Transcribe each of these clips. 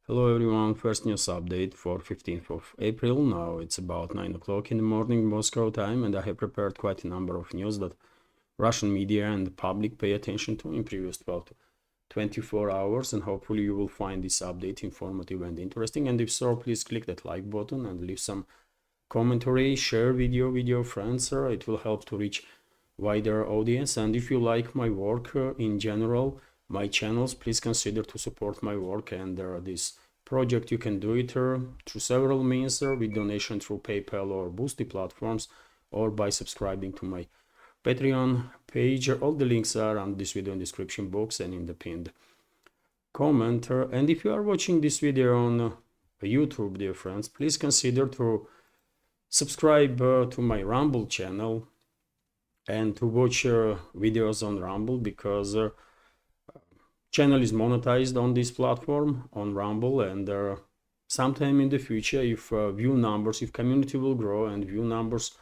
Hello everyone, first news update for 15th of April. Now it's about 9 o'clock in the morning Moscow time, and I have prepared quite a number of news that Russian media and the public pay attention to in previous 12 to 24 hours, and hopefully you will find this update informative and interesting. And if so, please click that like button and leave some commentary, share video with your friends. It will help to reach wider audience. And if you like my work in general, my channels, please consider to support my work and this project. You can do it through several means, with donation through PayPal or Boosty platforms, or by subscribing to my Patreon page. All the links are on this video in description box and in the pinned comment. And if you are watching this video on YouTube, dear friends, please consider to subscribe to my Rumble channel and to watch videos on Rumble, because channel is monetized on this platform on Rumble, and sometime in the future, if view numbers, if community will grow and view numbers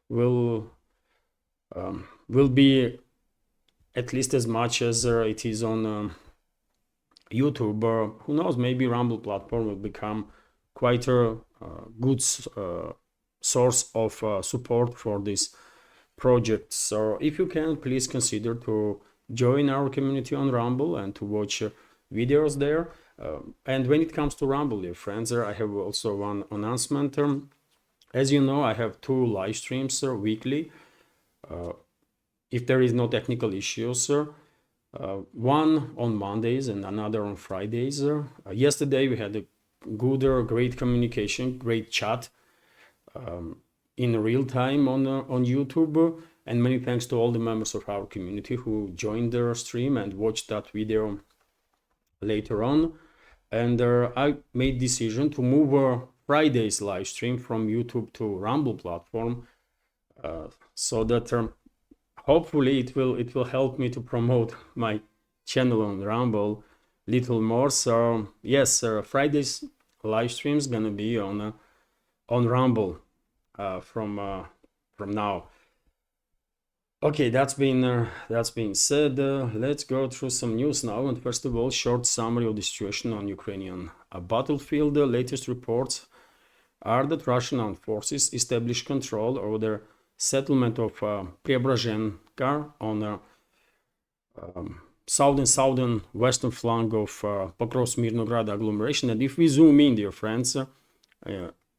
will be at least as much as it is on YouTube, who knows, maybe Rumble platform will become quite a good source of support for this project. So if you can, please consider to join our community on Rumble and to watch videos there. And when it comes to Rumble, dear friends, I have also one announcement. As you know, I have 2 live streams weekly. If there is no technical issues, one on Mondays and another on Fridays. Yesterday we had a good, great communication, great chat in real time on YouTube. And many thanks to all the members of our community who joined the stream and watched that video later on. And I made decision to move Friday's live stream from YouTube to Rumble platform, so that hopefully it will help me to promote my channel on Rumble little more. So yes, Friday's live stream is gonna be on Rumble from now. Okay, that's being said, let's go through some news now. And first of all, short summary of the situation on Ukrainian battlefield. The latest reports are that Russian armed forces established control over the settlement of Preobrazhenka on the southern western flank of Pokrovsk-Mirnograd agglomeration. And if we zoom in, dear friends,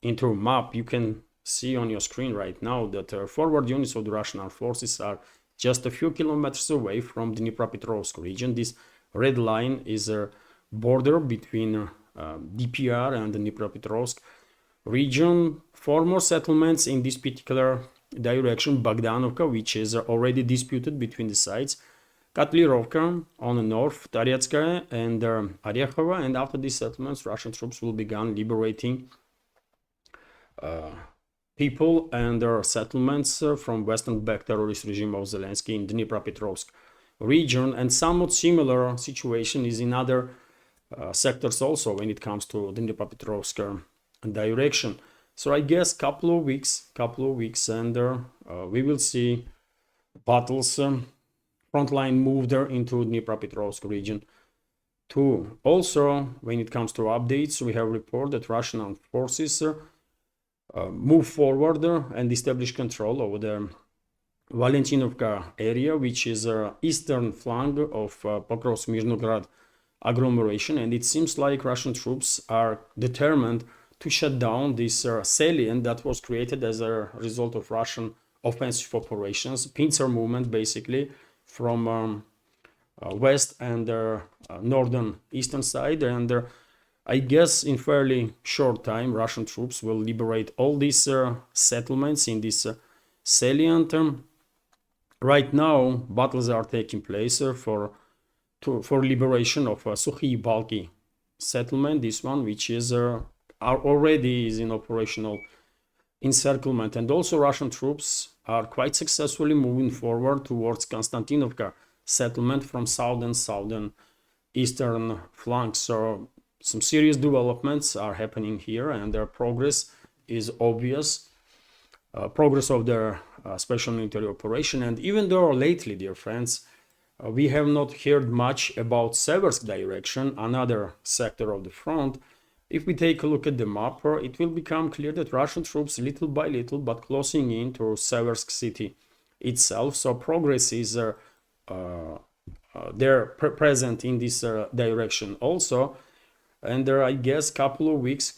into a map, you can see on your screen right now that forward units of the Russian armed forces are just a few kilometers away from the Dnipropetrovsk region. This red line is a border between DPR and the Dnipropetrovsk region. 4 more settlements in this particular direction: Bogdanovka, which is already disputed between the sides, Kotlyrovka on the north, Taretskaya and Orekhova. And after these settlements, Russian troops will begin liberating people and their settlements from western-backed terrorist regime of Zelensky in Dnipropetrovsk region. And somewhat similar situation is in other sectors also when it comes to the Dnipropetrovsk direction. So I guess couple of weeks, and we will see battles. Frontline moved there into Dnipropetrovsk region too. Also, when it comes to updates, we have reported that Russian armed forces move forward and establish control over the Valentinovka area, which is eastern flank of Pokrovsk-Mirnograd agglomeration. And it seems like Russian troops are determined to shut down this salient that was created as a result of Russian offensive operations, pincer movement basically, from west and northern eastern side. And I guess in fairly short time, Russian troops will liberate all these settlements in this salient. Right now, battles are taking place for liberation of Sukhi Balki settlement. This one, which is already is in operational encirclement, and also Russian troops are quite successfully moving forward towards Konstantinovka settlement from southern eastern flank. So some serious developments are happening here, and their progress is obvious. Progress of their special military operation. And even though lately, dear friends, We have not heard much about Seversk direction, another sector of the front. If we take a look at the map, it will become clear that Russian troops little by little but closing in to Seversk city itself. So progress is they're present in this direction also. And I guess couple of weeks,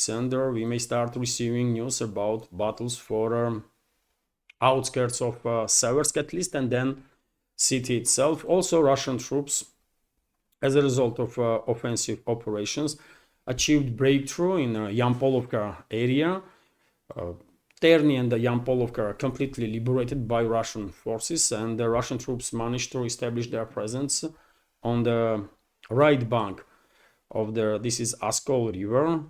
and we may start receiving news about battles for outskirts of Seversk at least, and then city itself. Also, Russian troops, as a result of offensive operations, achieved breakthrough in Yampolovka area. Terny and the Yampolovka are completely liberated by Russian forces, and the Russian troops managed to establish their presence on the right bank of this is Oskol River,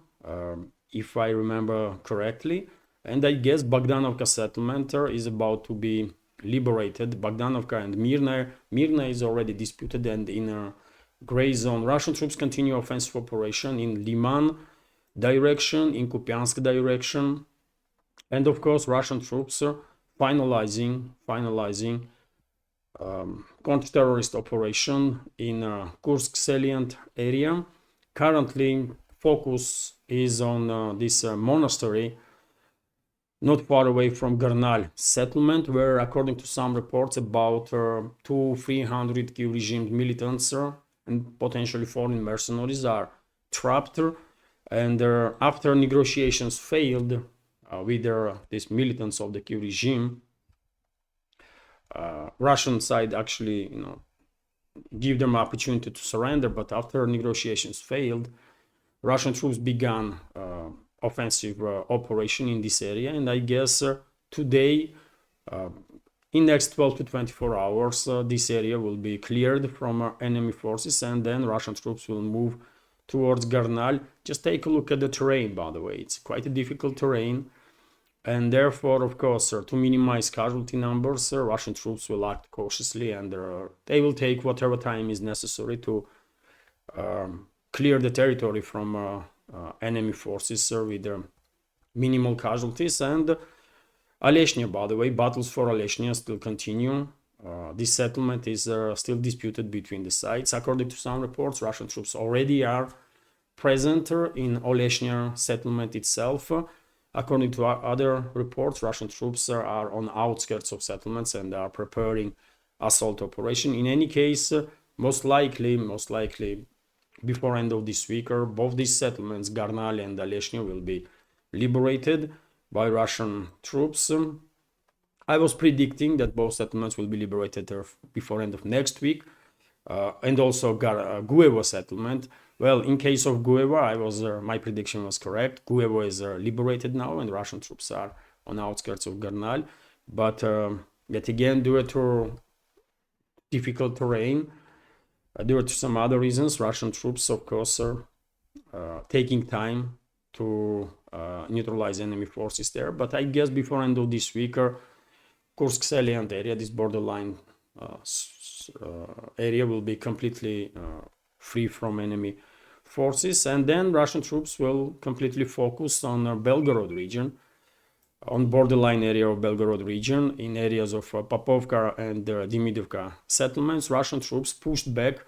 if I remember correctly. And I guess Bogdanovka settlement is about to be liberated. Bogdanovka and Mirna. Mirna is already disputed and in a gray zone. Russian troops continue offensive operation in Liman direction, in Kupiansk direction. And of course, Russian troops are finalizing counter-terrorist operation in Kursk salient area. Currently, focus is on this monastery not far away from Garnal settlement, where, according to some reports, about 200-300 Kiev regime militants and potentially foreign mercenaries are trapped. And after negotiations failed with these militants of the Kiev regime, Russian side actually, give them opportunity to surrender. But after negotiations failed, Russian troops began offensive operation in this area. And I guess today, in next 12 to 24 hours, this area will be cleared from enemy forces, and then Russian troops will move towards Garnal. Just take a look at the terrain, by the way. It's quite a difficult terrain. And therefore, of course, to minimize casualty numbers, Russian troops will act cautiously, and they will take whatever time is necessary to clear the territory from enemy forces with minimal casualties. And Aleshnya, by the way, battles for Aleshnya still continue. This settlement is still disputed between the sides. According to some reports, Russian troops already are present in Oleshnya settlement itself. According to other reports, Russian troops are on outskirts of settlements and are preparing assault operation. In any case, most likely, before end of this week, both these settlements, Garnal and Aleshnya, will be liberated by Russian troops. I was predicting that both settlements will be liberated before end of next week, and also Guevo settlement. Well, in case of Guevo, my prediction was correct. Guevo is liberated now, and Russian troops are on outskirts of Garnal. But yet again, due to difficult terrain, due to some other reasons, Russian troops, of course, are taking time to neutralize enemy forces there. But I guess before end of this week, Kursk salient area, this borderline area, will be completely free from enemy forces, and then Russian troops will completely focus on Belgorod region, on borderline area of Belgorod region, in areas of Popovka and Demidovka settlements. Russian troops pushed back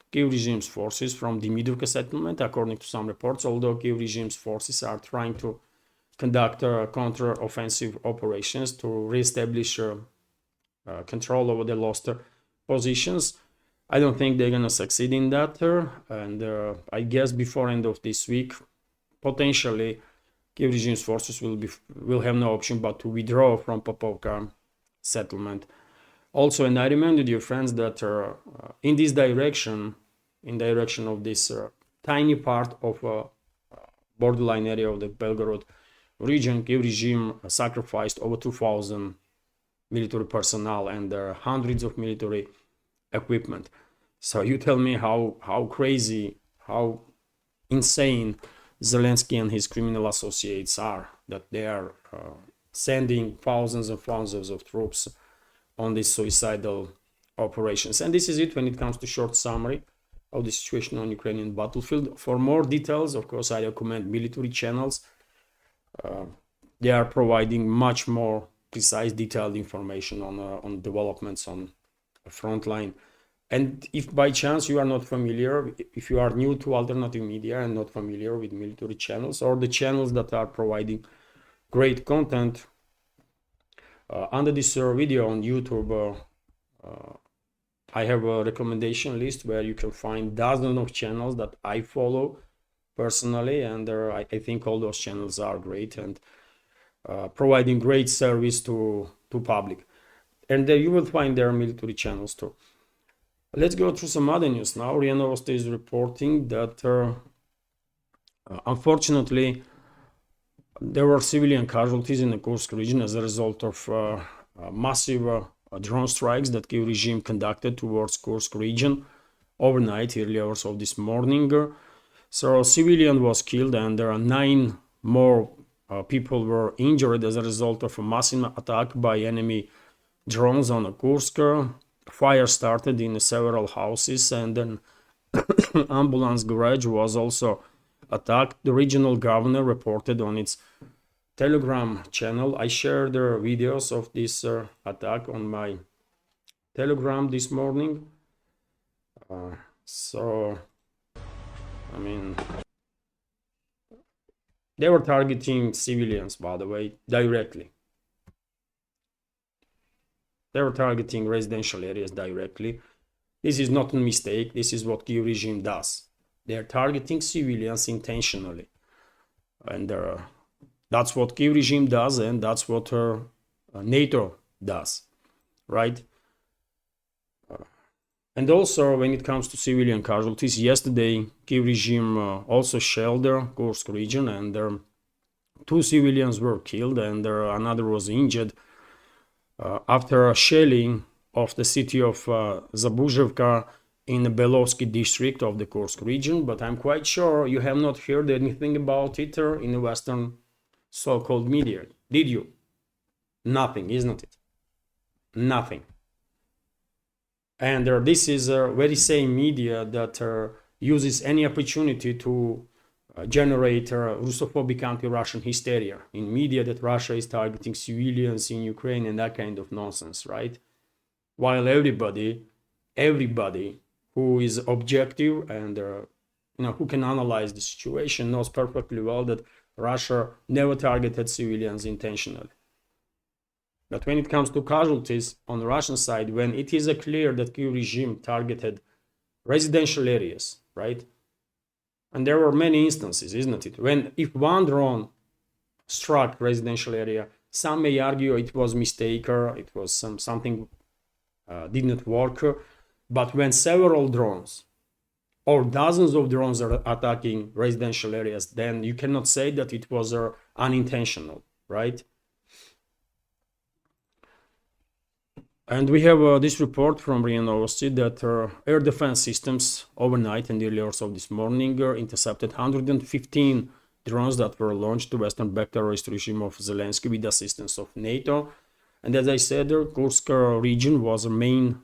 Kiev regime's forces from Demidovka settlement, according to some reports, although Kiev regime's forces are trying to conduct counter-offensive operations to re-establish control over the lost positions. I don't think they're gonna succeed in that, and I guess before end of this week, potentially, Kiev regime's forces will have no option but to withdraw from Popovka settlement. Also, and I remind you, friends, that in this direction, of this tiny part of borderline area of the Belgorod region, Kiev regime sacrificed over 2,000 military personnel and hundreds of military equipment. So you tell me how crazy, how insane Zelensky and his criminal associates are, that they are sending thousands and thousands of troops on these suicidal operations. And this is it when it comes to short summary of the situation on Ukrainian battlefield. For more details, of course, I recommend military channels. They are providing much more precise, detailed information on developments on Frontline And if by chance you are not familiar, if you are new to alternative media and not familiar with military channels or the channels that are providing great content, under this video on YouTube, I have a recommendation list where you can find dozens of channels that I follow personally, and I think all those channels are great and providing great service to public. And there you will find their military channels too. Let's go through some other news now. RIA Novosti is reporting that unfortunately there were civilian casualties in the Kursk region as a result of massive drone strikes that Kyiv regime conducted towards Kursk region overnight, early hours of this morning. So a civilian was killed and there are 9 more people were injured as a result of a massive attack by enemy drones on Kursk. Fire started in several houses and then ambulance garage was also attacked. The regional governor reported on its Telegram channel. I shared the videos of this attack on my Telegram this morning. So, I mean, they were targeting civilians, by the way, directly. They were targeting residential areas directly. This is not a mistake. This is what Kyiv regime does. They are targeting civilians intentionally. And that's what Kyiv regime does, and that's what NATO does, right? And also, when it comes to civilian casualties, yesterday Kyiv regime also shelled the Kursk region, and 2 civilians were killed, and another was injured after a shelling of the city of Zabuzhevka in the Belovsky district of the Kursk region. But I'm quite sure you have not heard anything about it in the Western so-called media. Did you? Nothing, isn't it? Nothing. And this is very same media that uses any opportunity to generate Russophobic anti-Russian hysteria in media that Russia is targeting civilians in Ukraine and that kind of nonsense, right? While everybody who is objective and who can analyze the situation knows perfectly well that Russia never targeted civilians intentionally. But when it comes to casualties on the Russian side, when it is clear that Kyiv regime targeted residential areas, right? And there were many instances, isn't it? If one drone struck residential area, some may argue it was mistake or it was something did not work. But when several drones or dozens of drones are attacking residential areas, then you cannot say that it was unintentional, right? And we have this report from RIA Novosti that air defense systems overnight and early hours of this morning intercepted 115 drones that were launched to Western backed terrorist regime of Zelensky with the assistance of NATO. And as I said, the Kursk region was a main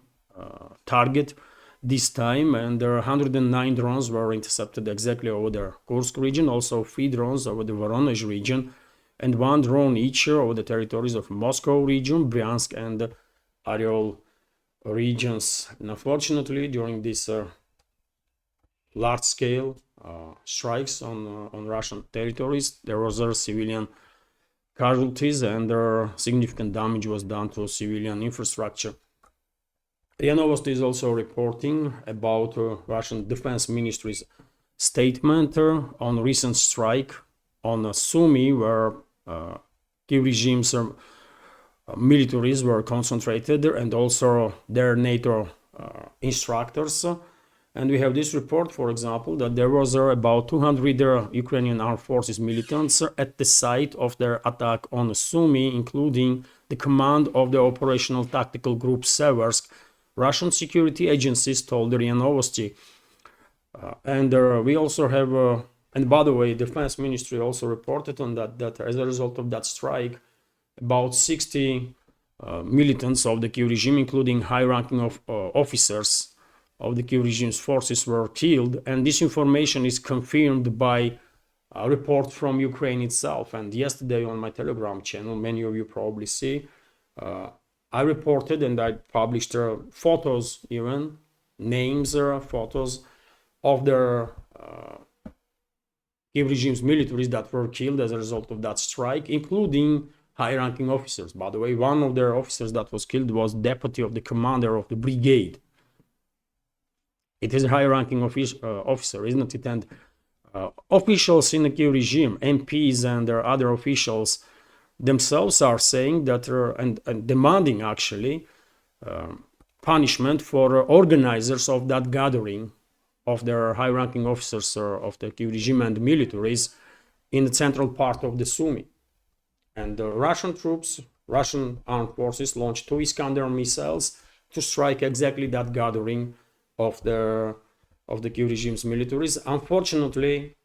target this time, and 109 drones were intercepted exactly over the Kursk region, also 3 drones over the Voronezh region, and 1 drone each over the territories of Moscow region, Bryansk, and Oryol regions. And unfortunately, during these large-scale strikes on Russian territories, there was civilian casualties and significant damage was done to civilian infrastructure. RIA Novosti is also reporting about Russian Defense Ministry's statement on recent strike on Sumy, where Kyiv regime's militaries were concentrated, and also their NATO instructors. And we have this report, for example, that there was about 200 Ukrainian armed forces militants at the site of their attack on Sumy, including the command of the operational tactical group Seversk, Russian security agencies told RIA Novosti. And we also have, and by the way, Defense Ministry also reported on that as a result of that strike, about 60 militants of the Kyiv regime, including high-ranking officers of the Kyiv regime's forces, were killed. And this information is confirmed by a report from Ukraine itself. And yesterday on my Telegram channel, many of you probably see, I reported and I published photos even names, photos of their Kiev regime's militaries that were killed as a result of that strike, including high-ranking officers. By the way, one of their officers that was killed was deputy of the commander of the brigade. It is a high-ranking officer, isn't it? And officials in the Kiev regime, MPs and their other officials themselves are saying that and demanding actually punishment for organizers of that gathering of their high-ranking officers of the Kiev regime and militaries in the central part of the Sumy. And the Russian troops, Russian armed forces, launched 2 Iskander missiles to strike exactly that gathering of the Kiev regime's militaries. Unfortunately,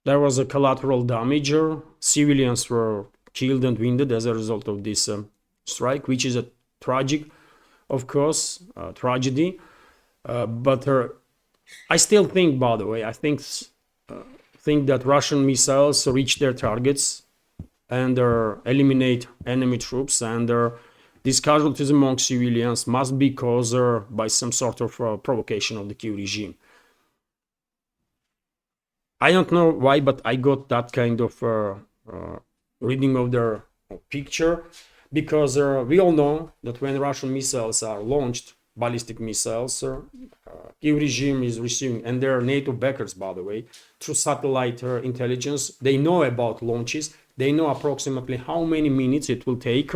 there was a collateral damage. Civilians were killed and wounded as a result of this strike, which is a tragic, of course, tragedy. But I still think, by the way, I think that Russian missiles reach their targets and eliminate enemy troops, and these casualties among civilians must be caused by some sort of provocation of the Kiev regime. I don't know why, but I got that kind of reading of their picture, because we all know that when Russian missiles are launched, ballistic missiles, Kiev regime is receiving, and they're NATO backers, by the way, through satellite intelligence. They know about launches. They know approximately how many minutes it will take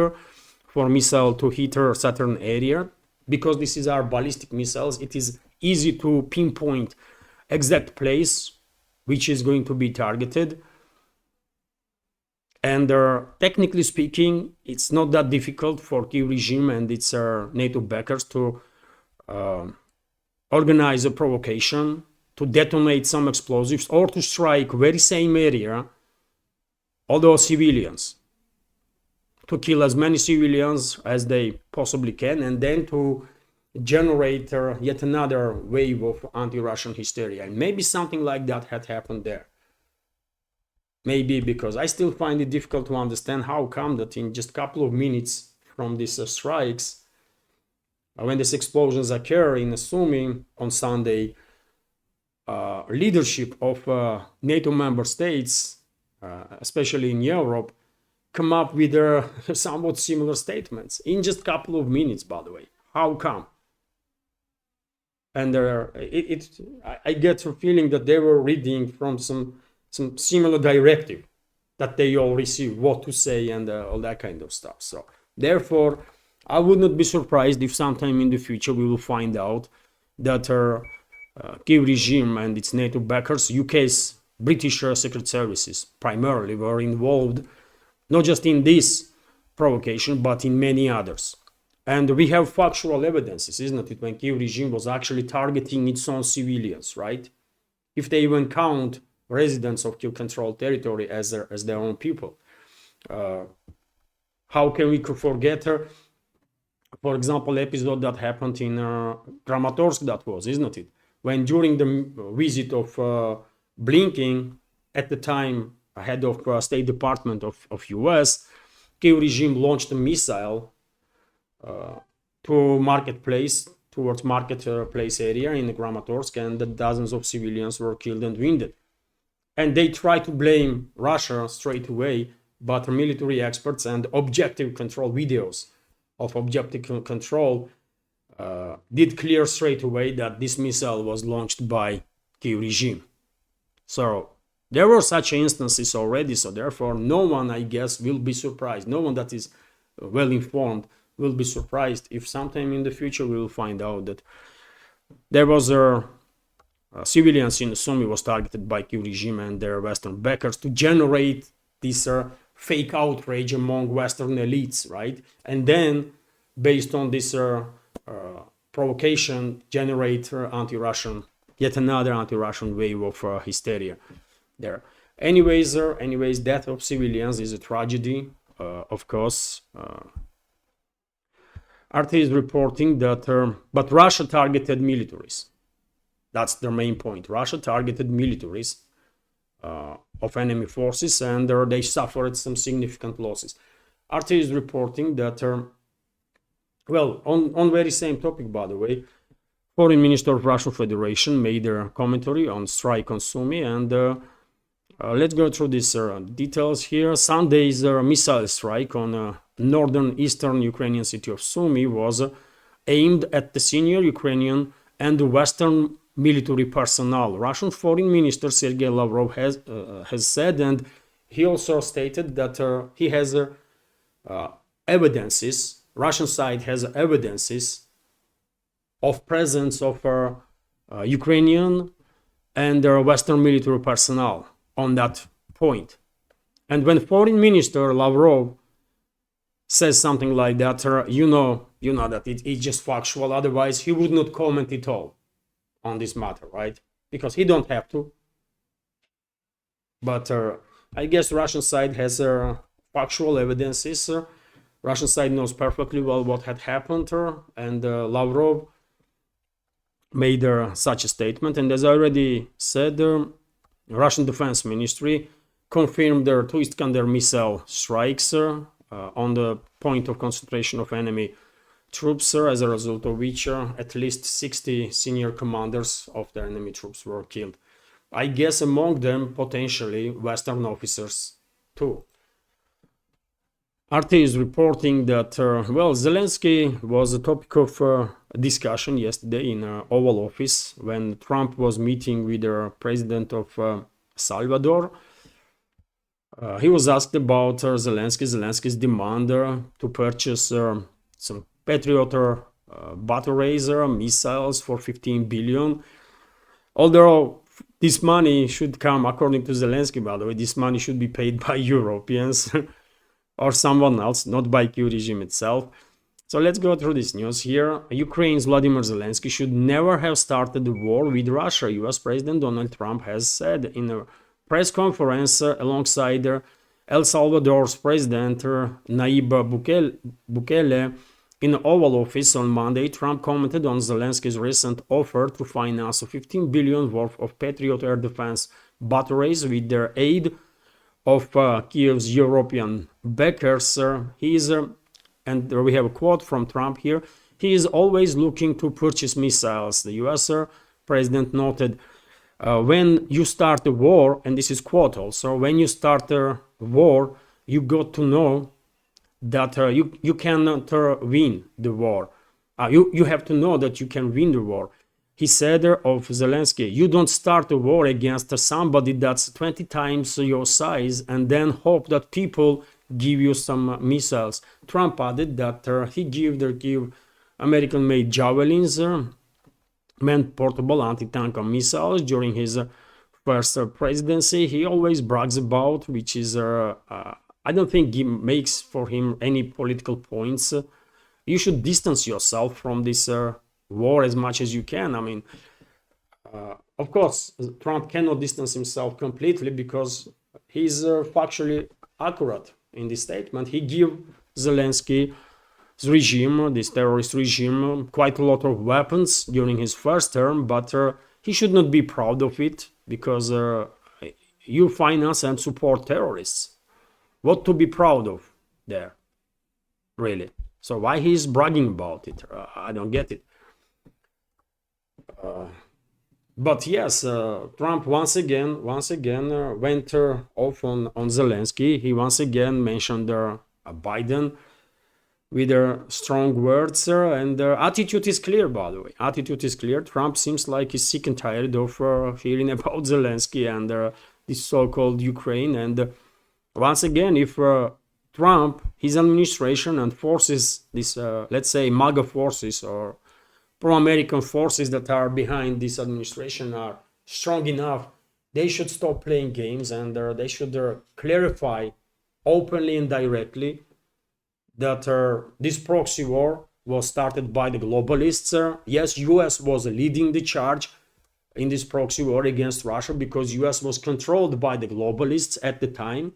for missile to hit a certain area. Because this is our ballistic missiles, it is easy to pinpoint exact place which is going to be targeted. And technically speaking, it's not that difficult for Kiev regime and its NATO backers to organize a provocation, to detonate some explosives, or to strike very same area, although civilians, to kill as many civilians as they possibly can, and then to generate yet another wave of anti-Russian hysteria. And maybe something like that had happened there. Maybe, because I still find it difficult to understand how come that in just a couple of minutes from these strikes, when these explosions occur in Sumy on Sunday, leadership of NATO member states, especially in Europe, come up with somewhat similar statements in just a couple of minutes, by the way. How come? And I get a feeling that they were reading from some similar directive that they all received, what to say and all that kind of stuff. So therefore, I would not be surprised if sometime in the future we will find out that Kiev regime and its NATO backers, UK's British Secret Services primarily, were involved not just in this provocation but in many others. And we have factual evidences, isn't it, when Kiev regime was actually targeting its own civilians, right? If they even count residents of Kiev-controlled territory as their own people. How can we forget, for example, episode that happened in Kramatorsk, that was, isn't it? When during the visit of Blinken, at the time head of State Department of US, Kiev regime launched a missile to marketplace, towards marketplace area in Kramatorsk, and dozens of civilians were killed and wounded. And they try to blame Russia straight away, but military experts and objective control videos of objective control did clear straight away that this missile was launched by Kiev regime. So there were such instances already, so therefore no one, I guess, will be surprised. No one that is well informed will be surprised if sometime in the future we will find out that there was civilians in Sumy was targeted by Kiev regime and their Western backers to generate this fake outrage among Western elites, right? And then, based on this provocation, generate yet another anti-Russian wave of hysteria there. Anyways, death of civilians is a tragedy, of course. RT is reporting that, but Russia targeted militaries. That's their main point. Russia targeted militaries of enemy forces, and they suffered some significant losses. RT is reporting that Well, on very same topic, by the way, Foreign Minister of Russian Federation made a commentary on strike on Sumy, and let's go through these details here. Sunday's missile strike on northern eastern Ukrainian city of Sumy was aimed at the senior Ukrainian and Western military personnel. Russian Foreign Minister Sergei Lavrov has said, and he also stated that he has evidences. Russian side has evidences of presence of Ukrainian and Western military personnel on that point. And when Foreign Minister Lavrov says something like that, you know that it's just factual. Otherwise, he would not comment at all on this matter, right? Because he don't have to. But I guess Russian side has factual evidences. Russian side knows perfectly well what had happened, and Lavrov made such a statement. And as I already said, Russian Defense Ministry confirmed their two Iskander missile strikes on the point of concentration of enemy troops, as a result of which at least 60 senior commanders of the enemy troops were killed. I guess among them potentially Western officers too. RT is reporting that, well, Zelensky was a topic of discussion yesterday in Oval Office when Trump was meeting with the president of Salvador. He was asked about Zelensky's demand to purchase some Patriot batteries, missiles for 15 billion. Although this money should come, according to Zelensky, by the way, this money should be paid by Europeans or someone else, not by Kyiv regime itself. So let's go through this news here. Ukraine's Vladimir Zelensky should never have started the war with Russia, US President Donald Trump has said in a press conference alongside El Salvador's President Nayib Bukele in Oval Office on Monday. Trump commented on Zelensky's recent offer to finance 15 billion worth of Patriot air defense batteries with their aid of Kyiv's European backers. And we have a quote from Trump here, he is always looking to purchase missiles. The US president noted, when you start a war, and this is quote also, when you start a war, you got to know that you cannot win the war. You have to know that you can win the war. He said of Zelensky, you don't start a war against somebody that's 20 times your size and then hope that people give you some missiles. Trump added that he gave American-made Javelins, meant portable anti-tank missiles during his first presidency. He always brags about, which is, I don't think he makes for him any political points. You should distance yourself from this war as much as you can. I mean, of course, Trump cannot distance himself completely because he's factually accurate in this statement. He gave Zelensky's regime, this terrorist regime, quite a lot of weapons during his first term, but he should not be proud of it because you finance and support terrorists. What to be proud of there, really? So why he's bragging about it? I don't get it. But yes, Trump once again went off on Zelensky. He once again mentioned Biden with strong words, and attitude is clear, by the way. Attitude is clear. Trump seems like he's sick and tired of hearing about Zelensky and this so-called Ukraine. And once again, if Trump, his administration, and forces, this, let's say, MAGA forces or pro-American forces that are behind this administration are strong enough, they should stop playing games and they should clarify openly and directly that this proxy war was started by the globalists. Yes, US was leading the charge in this proxy war against Russia because US was controlled by the globalists at the time,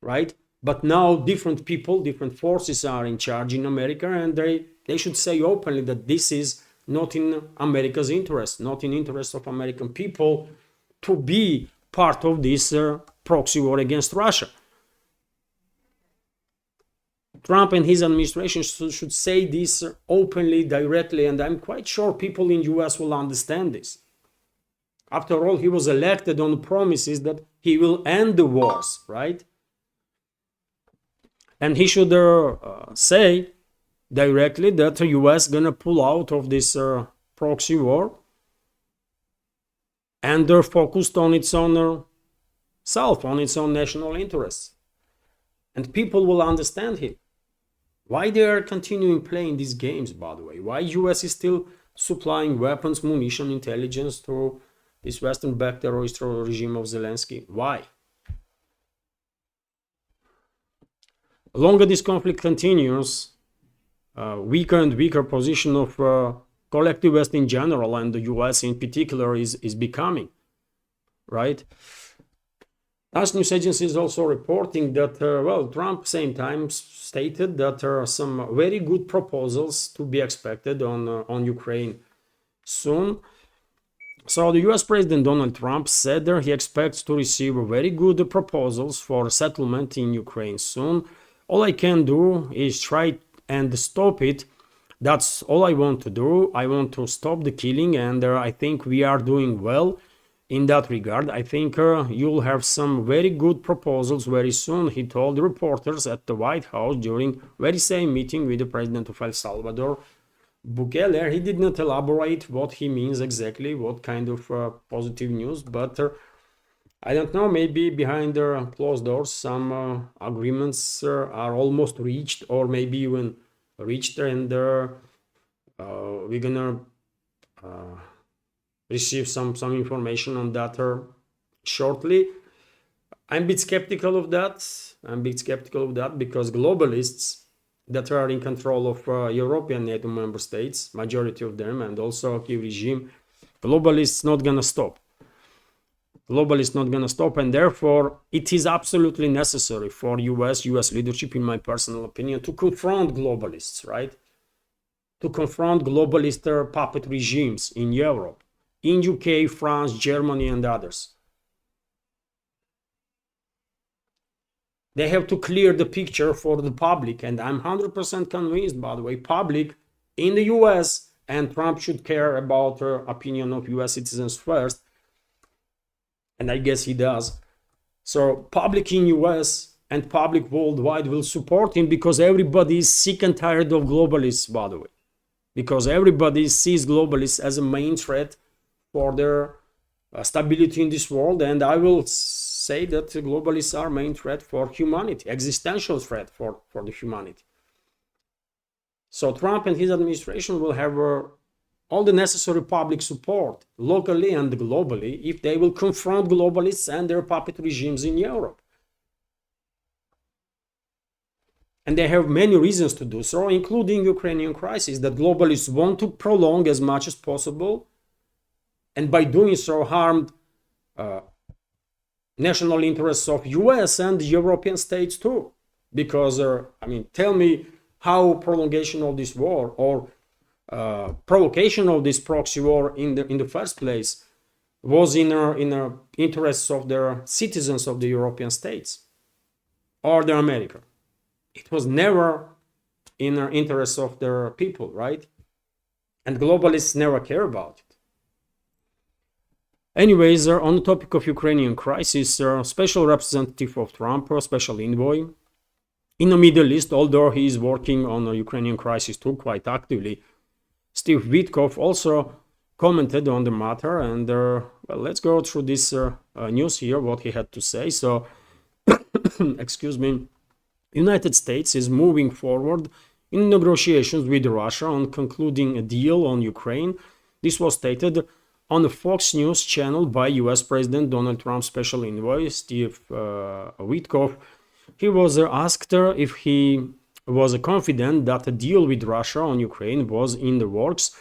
right? But now different people, different forces are in charge in America, and they should say openly that this is not in America's interest, not in interest of American people to be part of this proxy war against Russia. Trump and his administration should say this openly, directly, and I'm quite sure people in US will understand this. After all, he was elected on promises that he will end the wars, right? And he should say directly that the US gonna pull out of this proxy war, and they're focused on its own self, on its own national interests. And people will understand him. Why they are continuing playing these games, by the way? Why US is still supplying weapons, munition, intelligence to this Western-backed terrorist regime of Zelensky? Why? The longer this conflict continues, weaker and weaker position of collective West in general and the US in particular is becoming, right? Last news agency is also reporting that, well, Trump same time stated that there are some very good proposals to be expected on Ukraine soon. So the US President Donald Trump said that he expects to receive very good proposals for settlement in Ukraine soon. All I can do is try and stop it. That's all I want to do. I want to stop the killing, and I think we are doing well in that regard. I think you'll have some very good proposals very soon, he told reporters at the White House during very same meeting with the president of El Salvador, Bukele. He did not elaborate what he means exactly, what kind of positive news, but I don't know, maybe behind the closed doors some agreements are almost reached, or maybe even reached, and we're gonna receive some information on that shortly. I'm a bit skeptical of that. Because globalists that are in control of European NATO member states, majority of them, and also Kiev regime, globalists not gonna stop. And therefore it is absolutely necessary for US leadership, in my personal opinion, to confront globalists, right? To confront globalist puppet regimes in Europe, in UK, France, Germany, and others. They have to clear the picture for the public, and I'm 100% convinced, by the way, public in the US, and Trump should care about the opinion of US citizens first, and I guess he does. So public in US and public worldwide will support him, because everybody is sick and tired of globalists, by the way. Because everybody sees globalists as a main threat for their stability in this world, and I will say that globalists are main threat for humanity, existential threat for the humanity. So Trump and his administration will have all the necessary public support, locally and globally, if they will confront globalists and their puppet regimes in Europe. And they have many reasons to do so, including Ukrainian crisis, that globalists want to prolong as much as possible, and by doing so harmed national interests of US and European states too. Because, I mean, tell me how prolongation of this war, or provocation of this proxy war in the first place, was in the interests of the citizens of the European states or the America. It was never in the interests of the people, right? And globalists never care about it. Anyways, on the topic of Ukrainian crisis, special representative of Trump, special envoy in the Middle East, although he is working on the Ukrainian crisis too quite actively, Steve Witkoff also commented on the matter, and well, let's go through this news here, what he had to say. So, excuse me, United States is moving forward in negotiations with Russia on concluding a deal on Ukraine. This was stated on the Fox News channel by US President Donald Trump's special envoy, Steve Witkoff. He was asked if he was confident that a deal with Russia on Ukraine was in the works.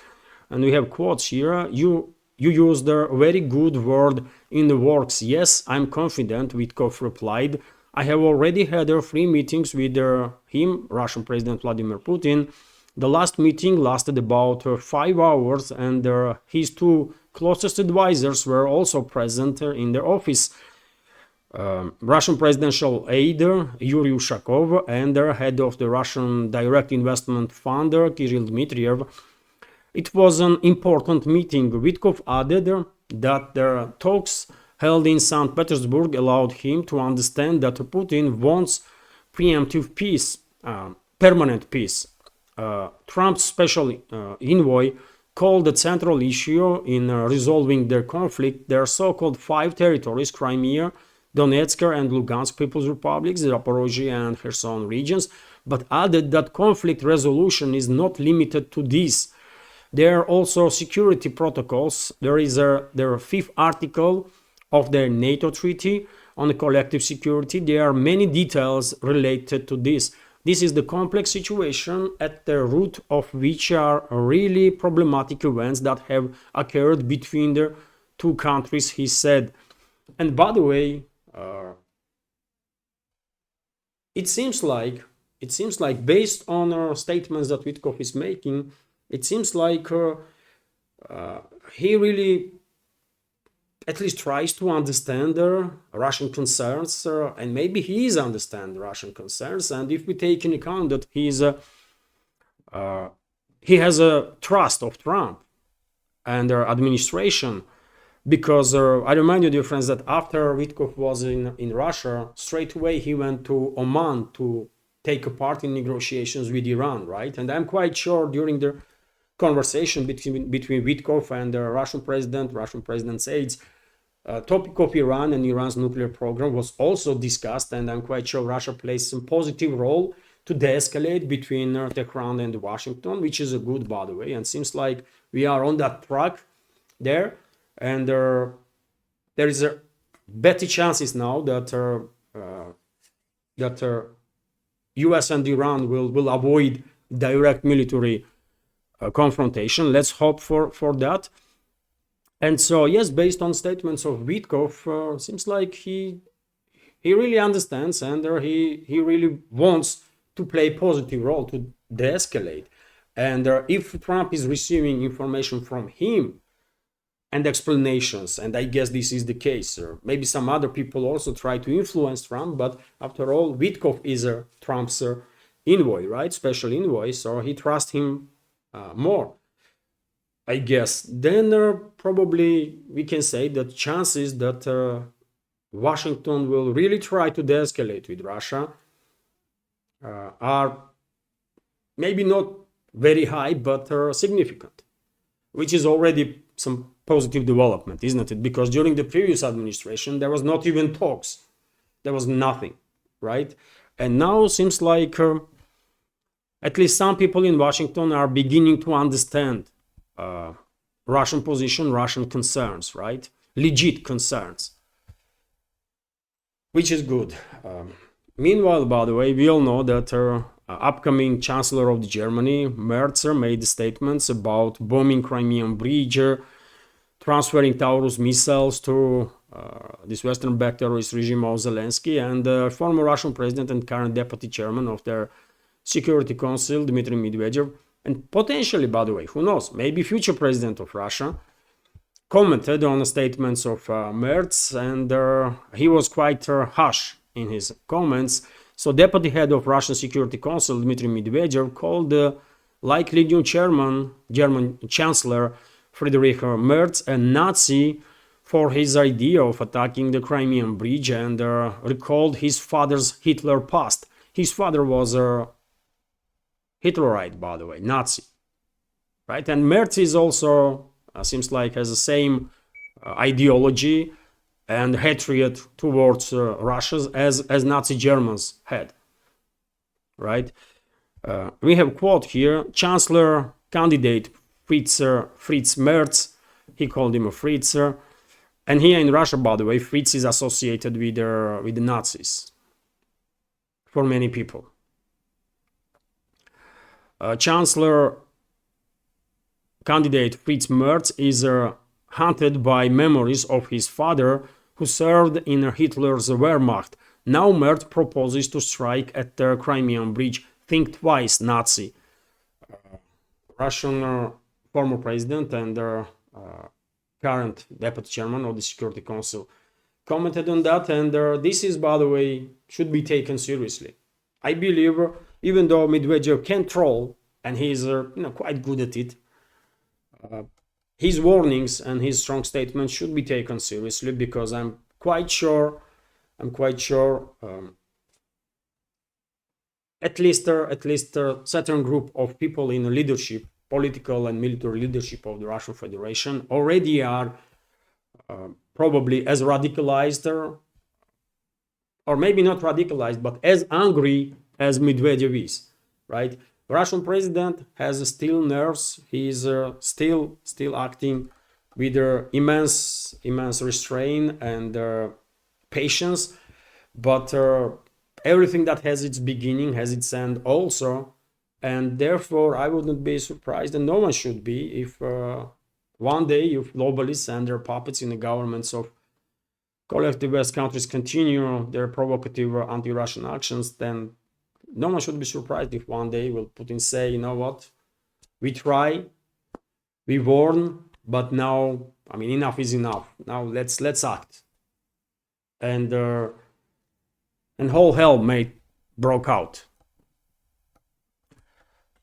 And we have quotes here. You used a very good word, in the works. Yes, I'm confident, Witkoff replied. I have already had 3 meetings with him, Russian President Vladimir Putin. The last meeting lasted about 5 hours, and his 2 closest advisors were also present in the office. Russian presidential aider Yuri Ushakov and the head of the Russian Direct Investment Fund Kirill Dmitriev. It was an important meeting. Witkov added that the talks held in St. Petersburg allowed him to understand that Putin wants preemptive peace, permanent peace. Trump's special envoy called the central issue in resolving their conflict their so-called 5 territories, Crimea, Donetsk and Lugansk People's Republics, the Zaporozhye and Kherson regions, but added that conflict resolution is not limited to these. There are also security protocols. There is their 5th article of the NATO treaty on collective security. There are many details related to this. This is the complex situation at the root of which are really problematic events that have occurred between the two countries, he said. And by the way, it seems like based on statements that Witkov is making, it seems like he really at least tries to understand Russian concerns, and maybe he is understand Russian concerns. And if we take into account that he has a trust of Trump and their administration, because I remind you, dear friends, that after Witkov was in Russia, straight away he went to Oman to take a part in negotiations with Iran, right? And I'm quite sure during the conversation between Witkov and the Russian president's aides, topic of Iran and Iran's nuclear program was also discussed, and I'm quite sure Russia plays some positive role to de-escalate between Tehran and Washington, which is a good, by the way, and seems like we are on that track there. And there is a better chances now that US and Iran will avoid direct military confrontation. Let's hope for that. And so, yes, based on statements of Witkov, seems like he really understands and he really wants to play a positive role to de-escalate. And if Trump is receiving information from him and explanations, and I guess this is the case, maybe some other people also try to influence Trump, but after all, Witkov is Trump's envoy, right? Special envoy, so he trusts him more, I guess. Then probably we can say that chances that Washington will really try to de-escalate with Russia are maybe not very high, but significant, which is already some positive development, isn't it? Because during the previous administration, there was not even talks. There was nothing, right? And now seems like at least some people in Washington are beginning to understand Russian position, Russian concerns, right? Legit concerns, which is good. Meanwhile, by the way, we all know that upcoming Chancellor of Germany, Merz, made statements about bombing Crimean Bridge, transferring Taurus missiles to this Western-backed terrorist regime of Zelensky, and former Russian president and current deputy chairman of their Security Council, Dmitry Medvedev, and potentially, by the way, who knows, maybe future president of Russia, commented on the statements of Merz, and he was quite harsh in his comments. So deputy head of Russian Security Council, Dmitry Medvedev, called the likely new German Chancellor Friedrich Merz a Nazi for his idea of attacking the Crimean Bridge, and recalled his father's Hitler past. His father was a Hitlerite, by the way, Nazi, right? And Merz is also, seems like, has the same ideology and hatred towards Russia as Nazi Germans had, right? We have a quote here: Chancellor candidate Fritz Merz, he called him a Fritz, and here in Russia, by the way, Fritz is associated with the Nazis for many people. Chancellor candidate Fritz Merz is haunted by memories of his father, who served in Hitler's Wehrmacht. Now Merz proposes to strike at the Crimean Bridge. Think twice, Nazi. Russian former president and current deputy chairman of the Security Council commented on that, and this is, by the way, should be taken seriously. I believe, even though Medvedev can troll, and he's quite good at it, his warnings and his strong statements should be taken seriously, because I'm quite sure at least a certain group of people in the leadership, political and military leadership of the Russian Federation already are probably as radicalized, or maybe not radicalized, but as angry as Medvedev is, right? The Russian president has still nerves. He is still acting with immense restraint and patience, but everything that has its beginning has its end also, and therefore I wouldn't be surprised, and no one should be, if one day if globalists and their puppets in the governments of collective West countries continue their provocative anti-Russian actions, then no one should be surprised if one day will Putin say, you know what, we try, we warn, but now, I mean, enough is enough. Now let's act. And whole hell broke out.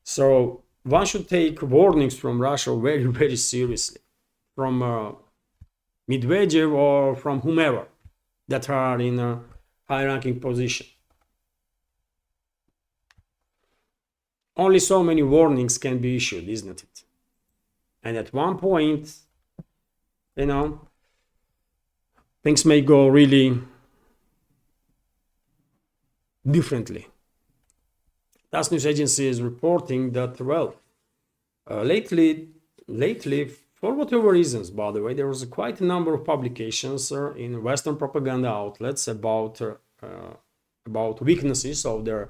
So one should take warnings from Russia very, very seriously, from Medvedev or from whomever that are in a high-ranking position. Only so many warnings can be issued, isn't it? And at one point, things may go really differently. TASS news agency is reporting that, well, lately, for whatever reasons, by the way, there was quite a number of publications in Western propaganda outlets about weaknesses of their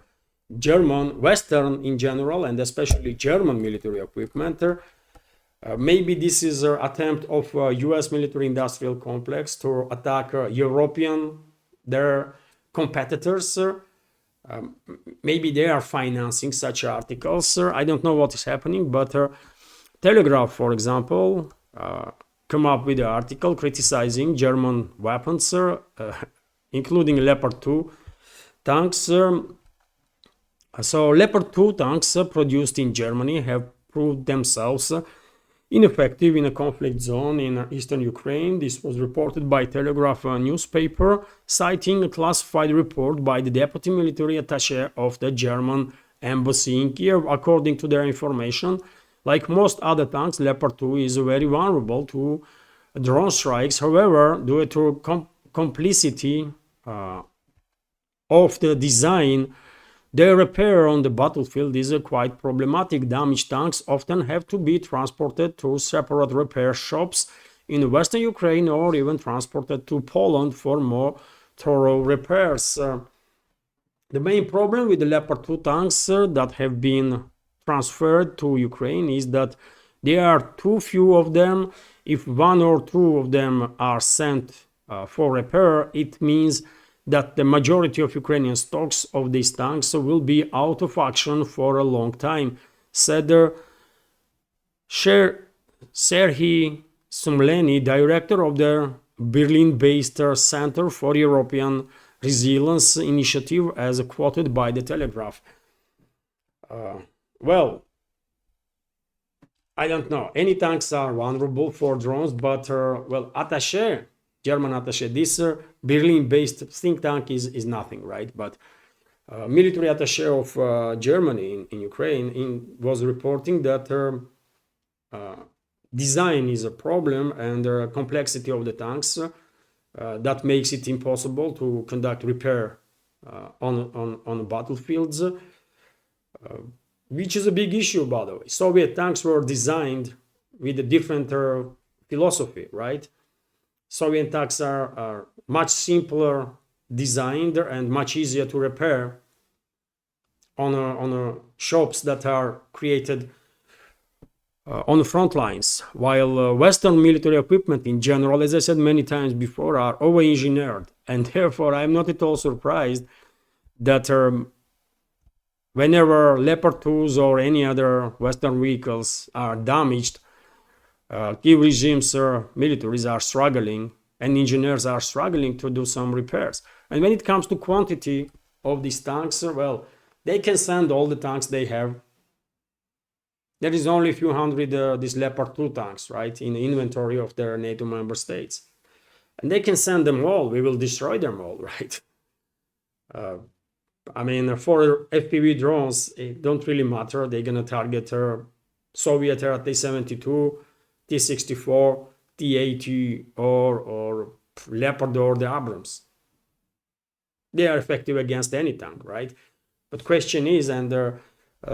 German, Western in general, and especially German military equipment. Maybe this is an attempt of US military industrial complex to attack their competitors. Maybe they are financing such articles. I don't know what is happening, but Telegraph, for example, come up with an article criticizing German weapons, including Leopard 2 tanks. So Leopard 2 tanks produced in Germany have proved themselves ineffective in a conflict zone in eastern Ukraine. This was reported by Telegraph newspaper, citing a classified report by the deputy military attaché of the German embassy in Kiev. According to their information, like most other tanks, Leopard 2 is very vulnerable to drone strikes. However, due to complicity of the design, their repair on the battlefield is quite problematic. Damaged tanks often have to be transported to separate repair shops in western Ukraine, or even transported to Poland for more thorough repairs. The main problem with the Leopard 2 tanks that have been transferred to Ukraine is that there are too few of them. If one or two of them are sent for repair, it means that the majority of Ukrainian stocks of these tanks will be out of action for a long time, said Serhiy Sumleny, director of the Berlin-based Center for European Resilience Initiative, as quoted by the Telegraph. Well, I don't know. Any tanks are vulnerable for drones, but German attaché, this Berlin-based think tank is nothing, right? But military attaché of Germany in Ukraine was reporting that design is a problem, and the complexity of the tanks that makes it impossible to conduct repair on battlefields, which is a big issue, by the way. Soviet tanks were designed with a different philosophy, right? Soviet tanks are much simpler designed and much easier to repair on shops that are created on the front lines, while Western military equipment in general, as I said many times before, are over-engineered, and therefore I'm not at all surprised that whenever Leopard 2s or any other Western vehicles are damaged, Kiev regime's militaries are struggling and engineers are struggling to do some repairs. And when it comes to quantity of these tanks, well, they can send all the tanks they have. There is only a few hundred these Leopard 2 tanks, right, in the inventory of their NATO member states. And they can send them all. We will destroy them all, right? I mean, for FPV drones, it don't really matter. They're going to target Soviet era T-72, T-64, T-80, or Leopard or the Abrams. They are effective against any tank, right? But question is, and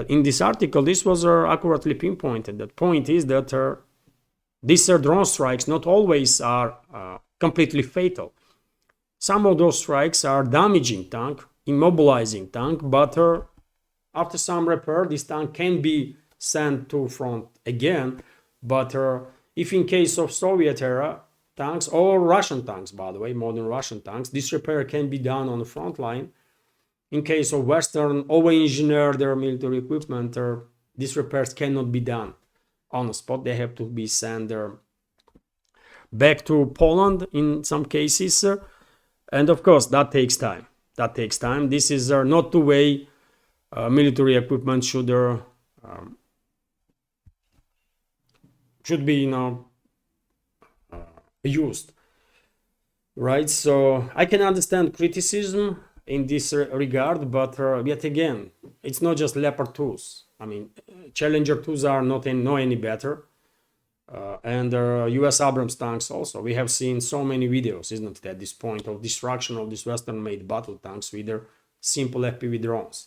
in this article, this was accurately pinpointed. The point is that these drone strikes not always are completely fatal. Some of those strikes are damaging tank, immobilizing tank, but after some repair, this tank can be sent to front again. But if in case of Soviet era tanks or Russian tanks, by the way, modern Russian tanks, this repair can be done on the front line. In case of Western over-engineered military equipment, these repairs cannot be done on the spot. They have to be sent back to Poland in some cases. And of course, that takes time. That takes time. This is not the way military equipment should be, used, right? So I can understand criticism in this regard, but yet again, it's not just Leopard 2s. I mean, Challenger 2s are not any better. And US Abrams tanks also. We have seen so many videos, isn't it, at this point, of destruction of these Western-made battle tanks with their simple FPV drones.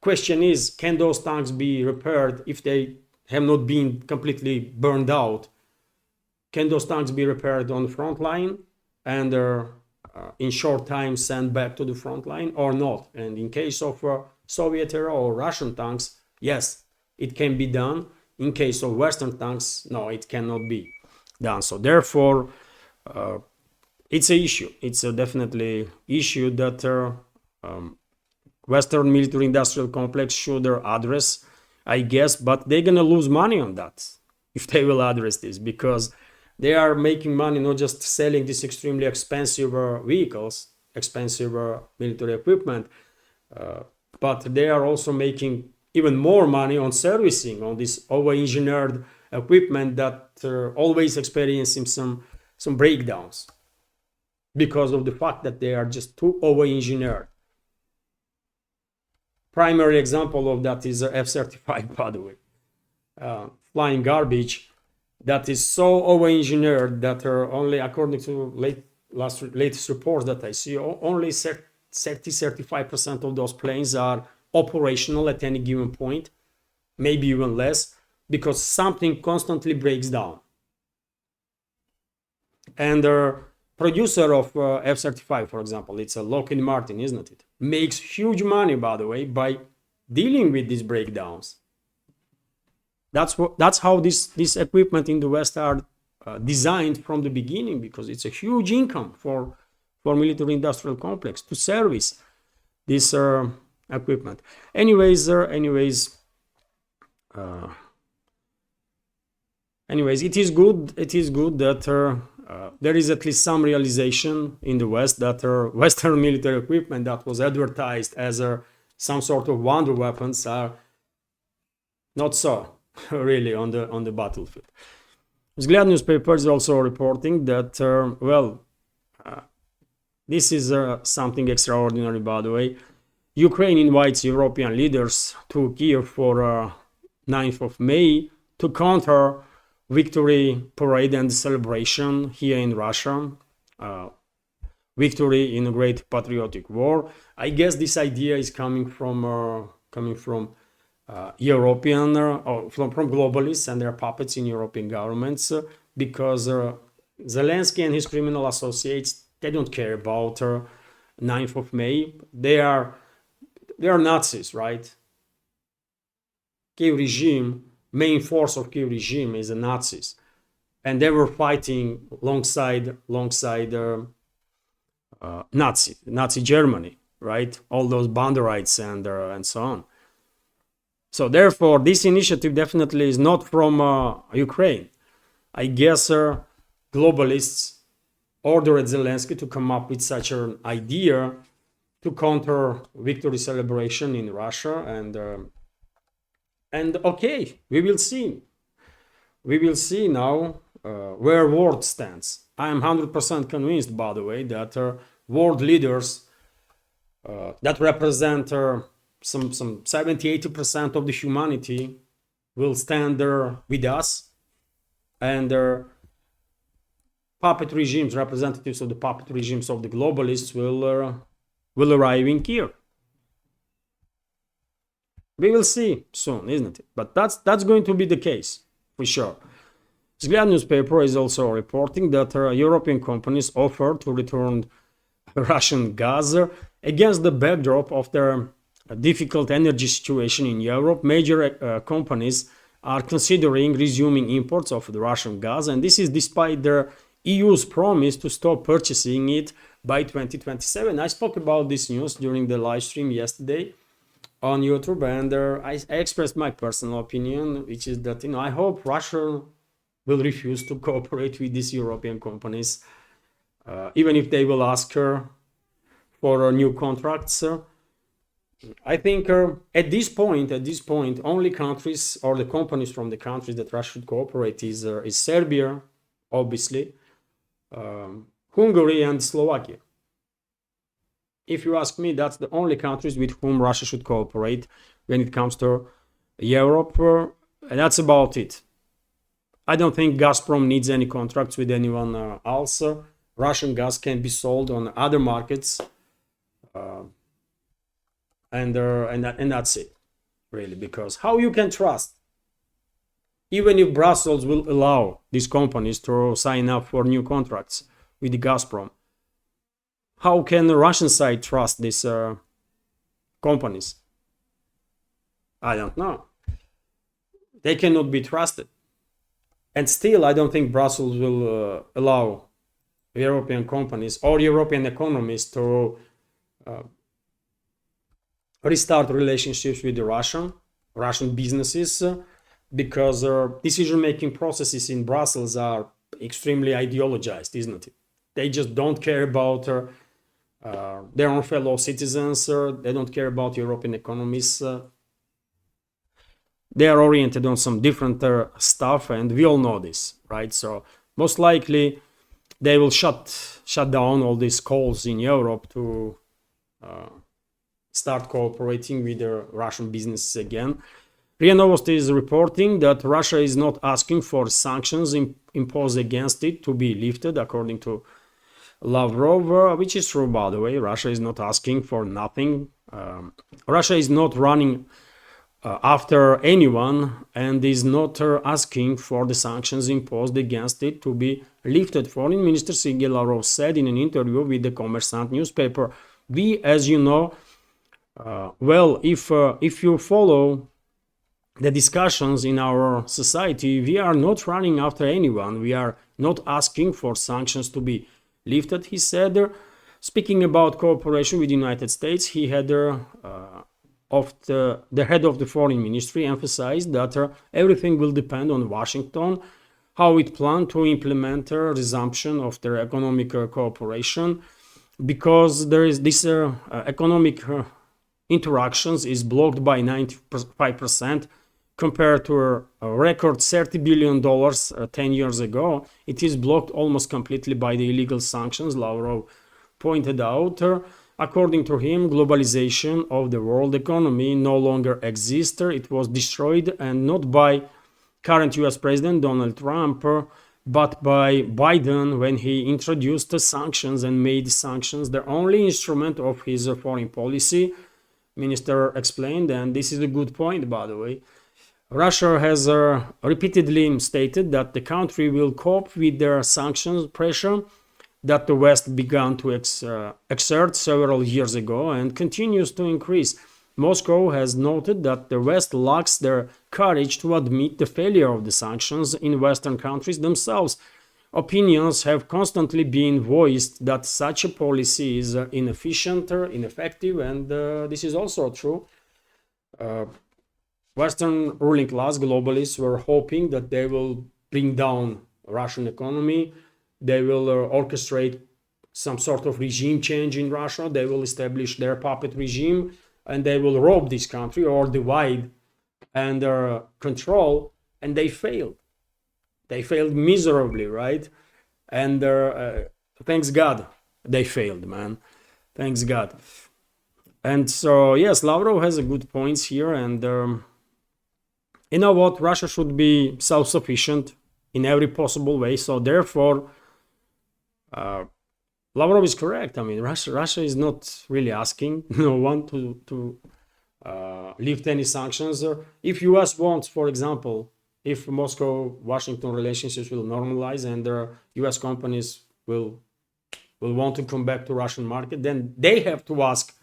Question is, can those tanks be repaired if they have not been completely burned out? Can those tanks be repaired on the front line and in short time sent back to the front line or not? And in case of Soviet era or Russian tanks, yes, it can be done. In case of Western tanks, no, it cannot be done. So therefore, it's an issue. It's a definitely issue that Western military industrial complex should address, I guess, but they're gonna lose money on that if they will address this, because they are making money not just selling these extremely expensive vehicles, expensive military equipment, but they are also making even more money on servicing on this over-engineered equipment that always experiencing some breakdowns because of the fact that they are just too over-engineered. Primary example of that is F-35, by the way. Flying garbage that is so over-engineered that only, according to latest reports that I see, only 30-35% of those planes are operational at any given point, maybe even less, because something constantly breaks down. And the producer of F-35, for example, it's a Lockheed Martin, isn't it? Makes huge money, by the way, by dealing with these breakdowns. That's how this equipment in the West are designed from the beginning, because it's a huge income for military industrial complex to service this equipment. Anyways, it is good that there is at least some realization in the West that Western military equipment that was advertised as some sort of wonder weapons are not so really on the battlefield. Vzglyad newspaper is also reporting that this is something extraordinary, by the way. Ukraine invites European leaders to Kiev for 9th of May to counter victory parade and celebration here in Russia. Victory in a great patriotic war. I guess this idea is coming from European or from globalists and their puppets in European governments, because Zelensky and his criminal associates, they don't care about 9th of May. They are Nazis, right? Kiev regime, main force of Kiev regime is the Nazis, and they were fighting alongside Nazi Germany, right? All those Banderites and so on. So therefore, this initiative definitely is not from Ukraine. I guess globalists ordered Zelensky to come up with such an idea to counter victory celebration in Russia, and okay, we will see. We will see now where world stands. I am 100% convinced, by the way, that world leaders that represent some 70-80% of the humanity will stand there with us, and puppet regimes, representatives of the puppet regimes of the globalists will arrive in Kiev. We will see soon, isn't it? But that's going to be the case for sure. Vzгляд newspaper is also reporting that European companies offer to return Russian gas against the backdrop of their difficult energy situation in Europe. Major companies are considering resuming imports of the Russian gas, and this is despite their EU's promise to stop purchasing it by 2027. I spoke about this news during the live stream yesterday on YouTube, and I expressed my personal opinion, which is that I hope Russia will refuse to cooperate with these European companies, even if they will ask her for new contracts. I think at this point, only countries or the companies from the countries that Russia should cooperate is Serbia, obviously, Hungary and Slovakia. If you ask me, that's the only countries with whom Russia should cooperate when it comes to Europe, and that's about it. I don't think Gazprom needs any contracts with anyone else. Russian gas can be sold on other markets, and that's it, really. Because how you can trust, even if Brussels will allow these companies to sign up for new contracts with the Gazprom, how can the Russian side trust these companies? I don't know. They cannot be trusted. And still, I don't think Brussels will allow European companies or European economies to restart relationships with the Russian businesses, because decision-making processes in Brussels are extremely ideologized, isn't it? They just don't care about their own fellow citizens. They don't care about European economies. They are oriented on some different stuff, and we all know this, right? So most likely they will shut down all these calls in Europe to start cooperating with the Russian businesses again. RIA Novosti is reporting that Russia is not asking for sanctions imposed against it to be lifted, according to Lavrov, which is true, by the way. Russia is not asking for nothing. Russia is not running after anyone and is not asking for the sanctions imposed against it to be lifted. Foreign Minister Sergei Lavrov said in an interview with the Kommersant newspaper, "We, as you know, if you follow the discussions in our society, we are not running after anyone. We are not asking for sanctions to be lifted," he said. Speaking about cooperation with the United States, he had the head of the foreign ministry emphasized that everything will depend on Washington, how it planned to implement a resumption of their economic cooperation, because there is this economic interactions is blocked by 95% compared to a record $30 billion 10 years ago. It is blocked almost completely by the illegal sanctions, Lavrov pointed out. According to him, globalization of the world economy no longer exists. It was destroyed, and not by current US President Donald Trump, but by Biden when he introduced the sanctions and made sanctions the only instrument of his foreign policy, Minister explained, and this is a good point, by the way. Russia has repeatedly stated that the country will cope with their sanctions pressure that the West began to exert several years ago and continues to increase. Moscow has noted that the West lacks the courage to admit the failure of the sanctions in Western countries themselves. Opinions have constantly been voiced that such a policy is inefficient, ineffective, and this is also true. Western ruling class globalists were hoping that they will bring down Russian economy. They will orchestrate some sort of regime change in Russia. They will establish their puppet regime, and they will rob this country or divide under control. And they failed. They failed miserably, right? And thanks God they failed, man. Thanks God. And so, yes, Lavrov has a good points here. And you know what? Russia should be self-sufficient in every possible way. So therefore, Lavrov is correct. I mean, Russia is not really asking no one to lift any sanctions. If US wants, for example, if Moscow-Washington relationships will normalize and US companies will want to come back to Russian market, then they have to ask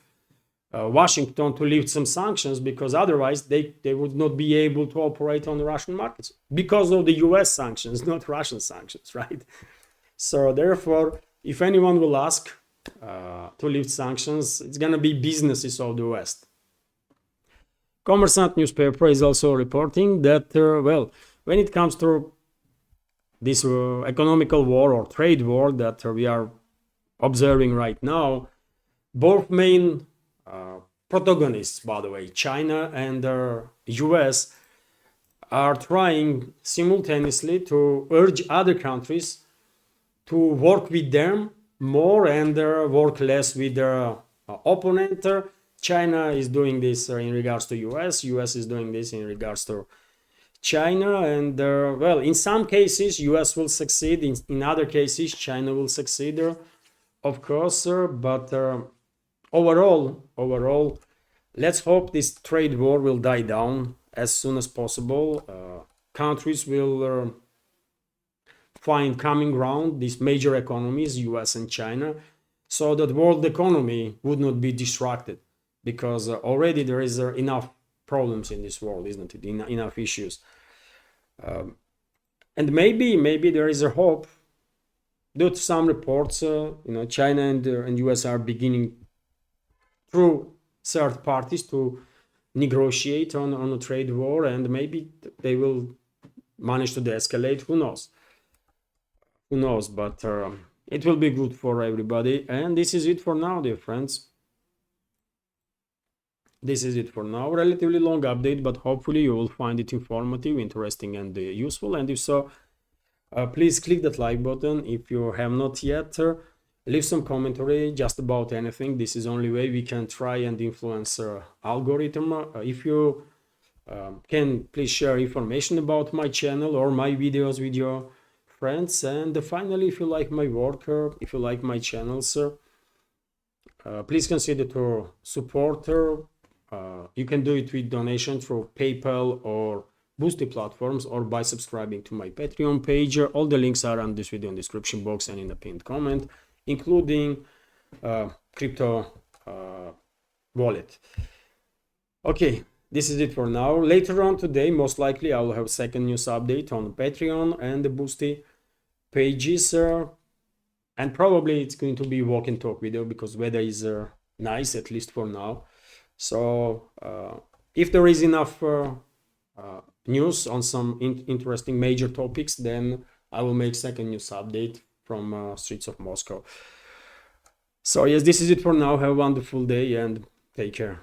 Washington to lift some sanctions, because otherwise they would not be able to operate on the Russian markets because of the US sanctions, not Russian sanctions, right? So therefore, if anyone will ask to lift sanctions, it's going to be businesses of the West. Kommersant newspaper is also reporting that, well, when it comes to this economical war or trade war that we are observing right now, both main protagonists, by the way, China and US, are trying simultaneously to urge other countries to work with them more and work less with their opponent. China is doing this in regards to US is doing this in regards to China, and well, in some cases US will succeed, in other cases China will succeed, of course, but overall, let's hope this trade war will die down as soon as possible. Countries will find common ground, these major economies, US and China, so that world economy would not be distracted, because already there is enough problems in this world, isn't it? Enough issues. And maybe there is a hope. Due to some reports, China and US are beginning through third parties to negotiate on a trade war, and maybe they will manage to de-escalate. Who knows? But it will be good for everybody. And this is it for now, dear friends. This is it for now. Relatively long update, but hopefully you will find it informative, interesting, and useful. And if so, please click that like button. If you have not yet, leave some commentary just about anything. This is the only way we can try and influence algorithm. If you can, please share information about my channel or my videos with your friends. And finally, if you like my work, if you like my channels, please consider to support. You can do it with donation through PayPal or Boosty platforms, or by subscribing to my Patreon page. All the links are on this video in the description box and in the pinned comment, including crypto wallet. Okay, this is it for now. Later on today, most likely I will have a second news update on Patreon and the Boosty pages, and probably it's going to be walk and talk video, because weather is nice, at least for now. So if there is enough news on some interesting major topics, then I will make second news update from streets of Moscow. So yes, this is it for now. Have a wonderful day and take care.